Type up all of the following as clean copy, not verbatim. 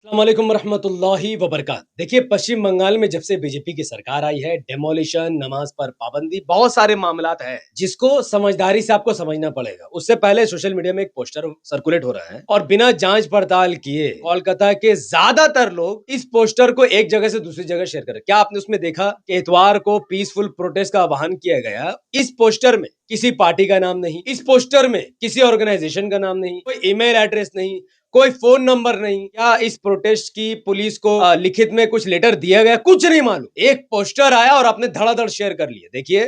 अस्सलामुअलैकुम रहमतुल्लाहि वबरकात। देखिए, पश्चिम बंगाल में जब से बीजेपी की सरकार आई है, डेमोलिशन, नमाज पर पाबंदी, बहुत सारे मामलात हैं जिसको समझदारी से आपको समझना पड़ेगा। उससे पहले सोशल मीडिया में एक पोस्टर सर्कुलेट हो रहा है और बिना जांच पड़ताल किए कोलकाता के ज्यादातर लोग इस पोस्टर को एक जगह से दूसरी जगह शेयर कर रहे हैं। क्या आपने उसमें देखा कि इतवार को पीसफुल प्रोटेस्ट का आह्वान किया गया? इस पोस्टर में किसी पार्टी का नाम नहीं, इस पोस्टर में किसी ऑर्गेनाइजेशन का नाम नहीं, कोई ईमेल एड्रेस नहीं, कोई फोन नंबर नहीं। क्या इस प्रोटेस्ट की पुलिस को लिखित में कुछ लेटर दिया गया? कुछ नहीं मालूम। एक पोस्टर आया और आपने धड़ाधड़ शेयर कर लिया। देखिए,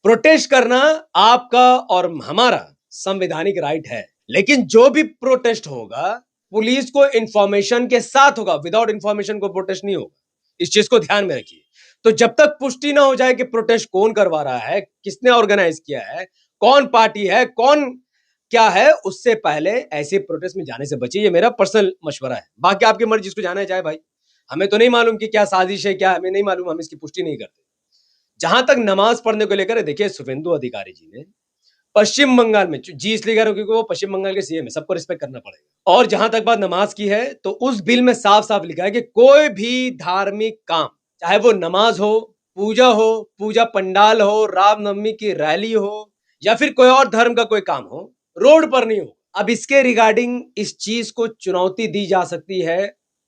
प्रोटेस्ट करना आपका और हमारा संवैधानिक राइट है, लेकिन जो भी प्रोटेस्ट होगा पुलिस को इंफॉर्मेशन के साथ होगा। विदाउट इंफॉर्मेशन को प्रोटेस्ट नहीं होगा। इस चीज को ध्यान में रखिए। तो जब तक पुष्टि ना हो जाए कि प्रोटेस्ट कौन करवा रहा है, किसने ऑर्गेनाइज किया है, कौन पार्टी है, कौन क्या है, उससे पहले ऐसे प्रोटेस्ट में जाने से बचिए। ये मेरा पर्सनल मशवरा है। बाकी आपकी मर्जी, जिसको जाना है जाए भाई। हमें तो नहीं मालूम कि क्या साजिश है, क्या हमें नहीं मालूम, हम इसकी पुष्टि नहीं करते। जहां तक नमाज पढ़ने को लेकर, देखिए, शुभेंदु अधिकारी जी ने पश्चिम बंगाल में जी इसलिए कह रहा हूं क्योंकि वो पश्चिम बंगाल के सीएम है, सबको रिस्पेक्ट करना पड़ेगा। और जहां तक बात नमाज की है, तो उस बिल में साफ साफ लिखा है कि कोई भी धार्मिक काम, चाहे वो नमाज हो, पूजा पंडाल हो, रामनवमी की रैली हो, या फिर कोई और धर्म का कोई काम हो, रोड पर नहीं हो। अब इसके रिगार्डिंग इस चीज को चुनौती दी जा सकती है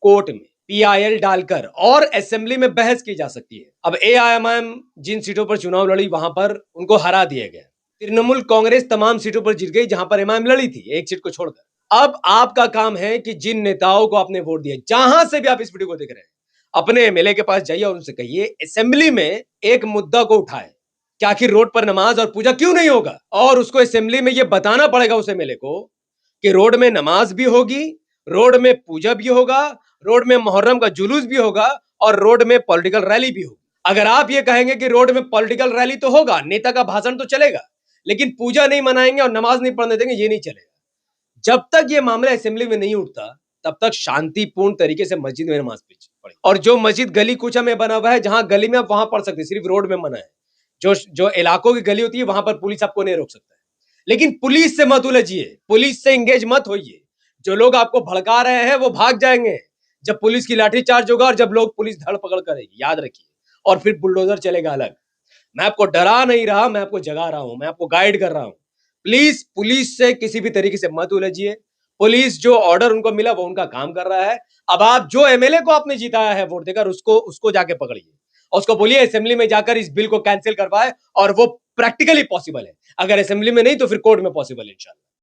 कोर्ट में, पीआईएल डालकर, और असेंबली में बहस की जा सकती है। अब एआईएमआईएम जिन सीटों पर चुनाव लड़ी वहां पर उनको हरा दिया गया। तृणमूल कांग्रेस तमाम सीटों पर जीत गई जहां पर एमआईएम लड़ी थी, एक सीट को छोड़कर। अब आपका काम है कि जिन नेताओं को आपने वोट दिया, जहां से भी आप इस वीडियो को देख रहे हैं, अपने एमएलए के पास जाइए और उनसे कहिए असेंबली में एक मुद्दा को उठाए कि आखिर रोड पर नमाज और पूजा क्यों नहीं होगा। और उसको असेंबली में यह बताना पड़ेगा उस एमएलए को कि रोड में नमाज भी होगी, रोड में पूजा भी होगा, रोड में मुहर्रम का जुलूस भी होगा, और रोड में पॉलिटिकल रैली भी होगी। अगर आप ये कहेंगे कि रोड में पॉलिटिकल रैली तो होगा, नेता का भाषण तो चलेगा, लेकिन पूजा नहीं मनाएंगे और नमाज नहीं पढ़ने देंगे, ये नहीं चलेगा। जब तक ये मामला असेंबली में नहीं उठता, तब तक शांतिपूर्ण तरीके से मस्जिद में नमाज पढ़े। और जो मस्जिद गली कूचा में बना हुआ है, जहां गली में आप वहां पढ़ सकते, सिर्फ रोड में मना है। जो जो इलाकों की गली होती है, वहां पर पुलिस आपको नहीं रोक सकता है। लेकिन पुलिस से मत उलझिए, पुलिस से इंगेज मत होइए। जो लोग आपको भड़का रहे हैं वो भाग जाएंगे जब पुलिस की लाठीचार्ज होगा और जब लोग पुलिस धड़ पकड़ करेगी, याद रखिए। और फिर बुलडोजर चलेगा अलग। मैं आपको डरा नहीं रहा, मैं आपको जगा रहा हूं, मैं आपको गाइड कर रहा हूं। प्लीज पुलिस से किसी भी तरीके से मत उलझिए। पुलिस जो ऑर्डर उनको मिला वो उनका काम कर रहा है। अब आप जो एमएलए को आपने जिताया है वोट देकर, उसको उसको जाके पकड़िए और उसको बोलिए असेंबली में जाकर इस बिल को कैंसिल करवाए। और वो प्रैक्टिकली पॉसिबल है। अगर असेंबली में नहीं तो फिर कोर्ट में पॉसिबल है इंशाल्लाह।